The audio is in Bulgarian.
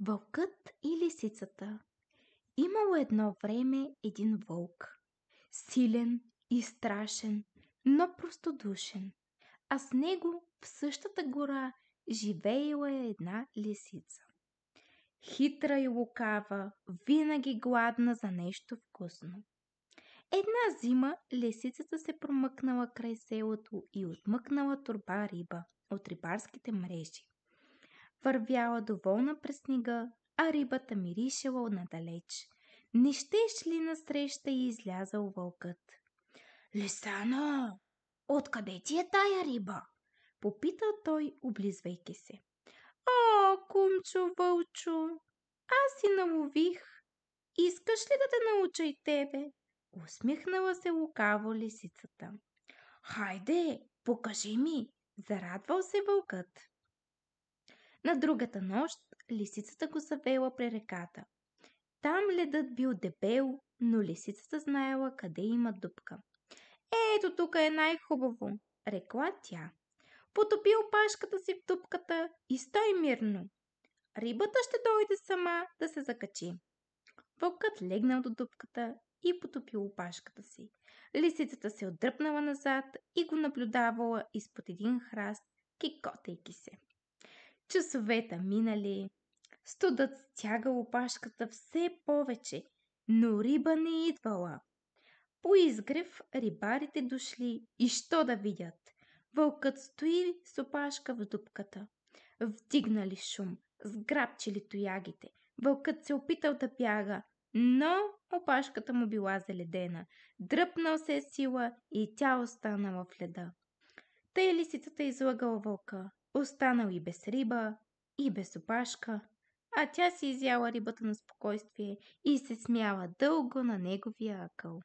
Вълкът и лисицата. Имало едно време един вълк. Силен и страшен, но простодушен. А с него в същата гора живеела една лисица. Хитра и лукава, винаги гладна за нещо вкусно. Една зима лисицата се промъкнала край селото и отмъкнала торба риба от рибарските мрежи. Вървяла доволна през снега, а рибата миришела надалеч. Не щеш ли насреща и излязал вълкът? Лисана, откъде ти е тая риба? Попитал той, облизвайки се. О, кумчо вълчо, аз си налових. Искаш ли да те науча и тебе? Усмихнала се лукаво лисицата. Хайде, покажи ми, зарадвал се вълкът. На другата нощ лисицата го завела при реката. Там ледът бил дебел, но лисицата знаела къде има дупка. Ето тук е най-хубаво, рекла тя. Потопи опашката си в дупката и стой мирно. Рибата ще дойде сама да се закачи. Вълкът легнал до дупката и потопил опашката си. Лисицата се отдръпнала назад и го наблюдавала изпод един храст, кикотейки се. Часовете минали, студът стягал опашката все повече, но риба не идвала. По изгрев рибарите дошли и що да видят? Вълкът стои с опашка в дупката. Вдигнали шум, сграбчили тоягите. Вълкът се опитал да бяга, но опашката му била заледена. Дръпнал се сила и тя останала в леда. Тъй лисицата излъгала вълка. Останал и без риба, и без опашка, а тя си изяла рибата на спокойствие и се смяла дълго на неговия акъл.